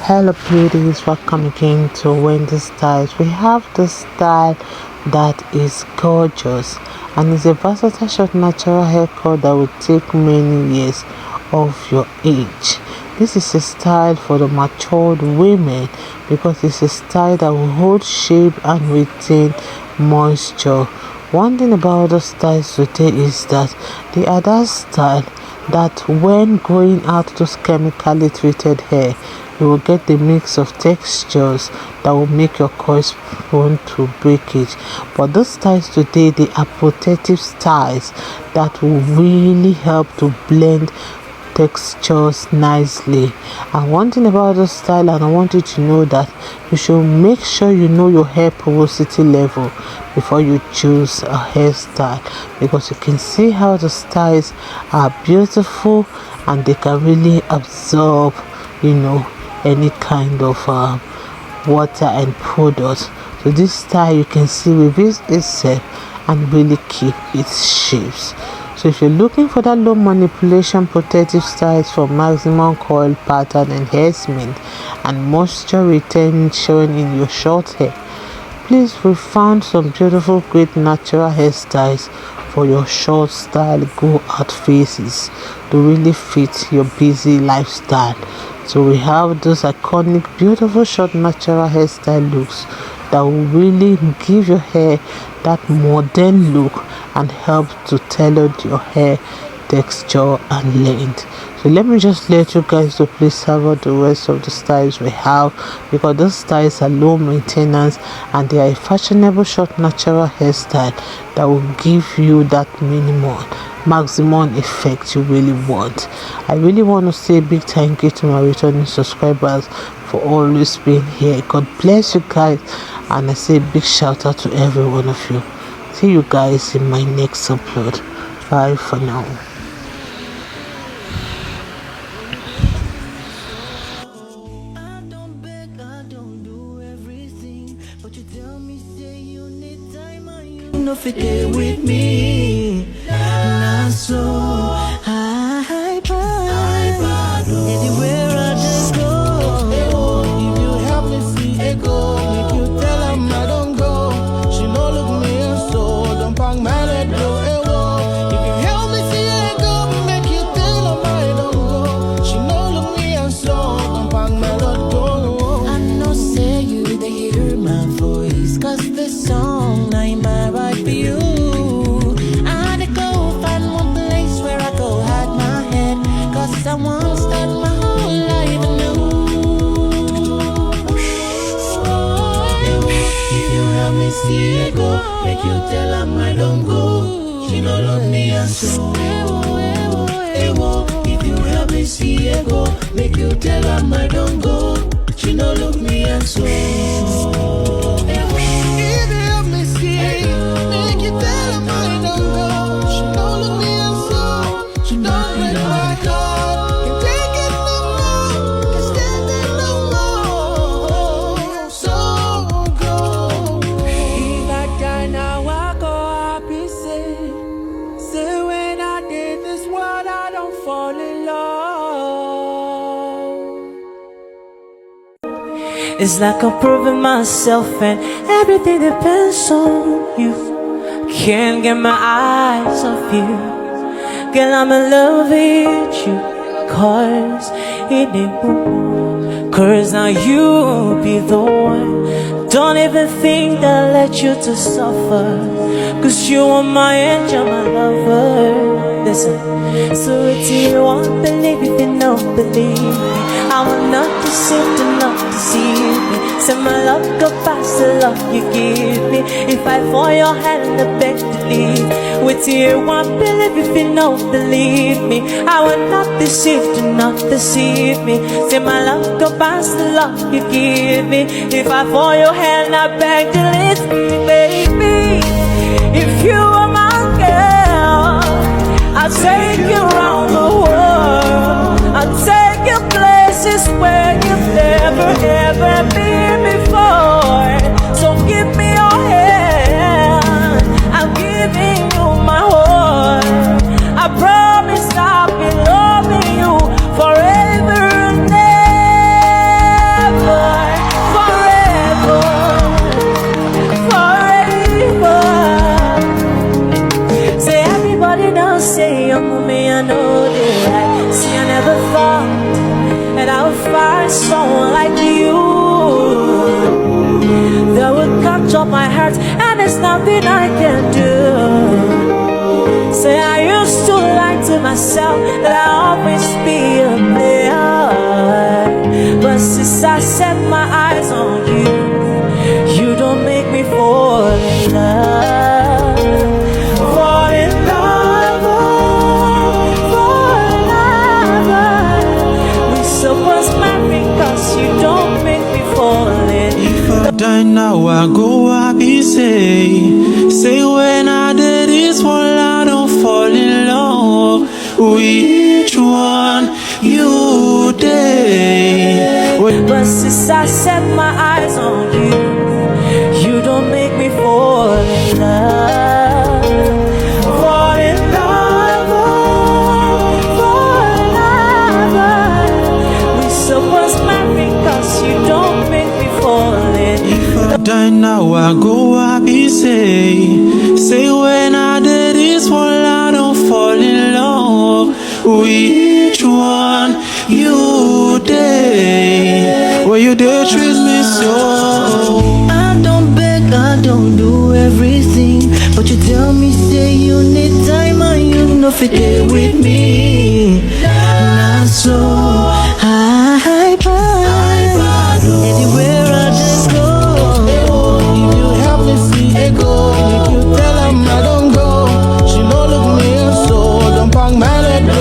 Hello beauties, welcome again to Winnie Styles. We have this style that is gorgeous and is a versatile short natural haircut that will take many years of your age. This is a style for the matured women because it's a style that will hold shape and retain moisture. One thing about the styles today is that they are that style that when growing out those chemically treated hair, you will get the mix of textures that will make your coils prone to breakage. But those styles today, they are protective styles that will really help to blend textures nicely. And one thing about the style, and I want you to know that you should make sure you know your hair porosity level before you choose a hairstyle, because you can see how the styles are beautiful and they can really absorb any kind of water and product. So this style, you can see, reveals itself and really keep its shapes. So if you're looking for that low manipulation protective styles for maximum coil pattern enhancement and moisture retention showing in your short hair, please, we found some beautiful great natural hairstyles for your short style go out phases to really fit your busy lifestyle. So we have those iconic beautiful short natural hairstyle looks that will really give your hair that modern look and help to tailor your hair texture and length. So let me just let you guys to please have out the rest of the styles we have, because those styles are low maintenance and they are a fashionable short natural hairstyle that will give you that maximum effect you really want. I really want to say a big thank you to my returning subscribers for always being here. God bless you guys, and I say a big shout out to every one of you. See you guys in my next upload. Bye for now. If it with me, not so high, anywhere I just go. If you help me see it go, make you tell her I don't go. She no look me and so don't bang my let go. If you help me see it go, make you tell her I don't go. She no look me and so don't bang my let go. I know say you they hear my voice, cause the song I'm right for you. I had to go find one place where I go hide my head, cause I wanna start my whole life anew. If you help me see it go, make you tell her I don't go. She no love me and so if you help me see it go, make you tell her I don't go. She no look me and so it's like I'm proving myself and everything depends on you. Can't get my eyes off you. Girl, I'm in love with you, cause it ain't no. Cause now you be the one. Don't even think that I let you to suffer, cause you are my angel, my lover. Listen, so if you won't believe, if you don't believe me, I will not deceive, do not deceive me. Say my love go past the love you give me. If I fall your hand, I beg to leave. With you won't believe, if you don't believe me, I will not deceive, do not deceive me. Say my love go past the love you give me. If I fall your hand, I beg to leave me, baby. If you are my girl, I'll take you around the world. I'll take you places where you've never ever been before. So give me your hand, I'm giving you my heart. I promise I'll be loving you forever and ever. that I'll find someone like you that will capture my heart, and there's nothing I can do. Say I used to lie to myself that I'll always be a player, but since I set my eyes on you, you don't make me fall in love. Fall in love, fall in love. We supposed marry, cause you don't make me fall in love. If I die now, I go happy, say when I did this one, I don't fall in love. Which one you did? But since I set my eyes on you, you don't make me fall in love. Fall in love, fall in love. We supposed marry, cause you don't make me fall in love. If I die now, I go happy, say when I did this one, I don't fall in love. Which one you did? Well, you did treat me so. I don't beg, I don't do everything, but you tell me say you need time and you know fit there with me. Not so high, anywhere I just go. If you help me see it go, make you tell them I don't go. She no look me and so don't pang my let go.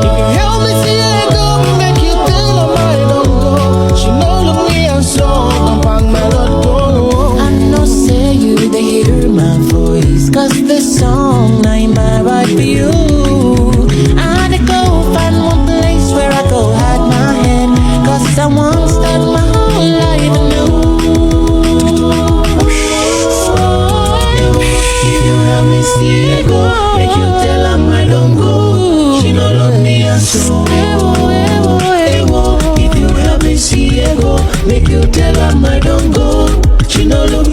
If you help me see it go, make you tell them I don't go. She no look me and so don't pang my let go. I know say you they hear my voice, cause the song I'm right for you. I go find one place where I go hide my head, cause I won't start my whole life anew. If you help me see it go, make you tell her I don't go. She no love me and so. If you help me see it go, make you tell her I don't go. She no love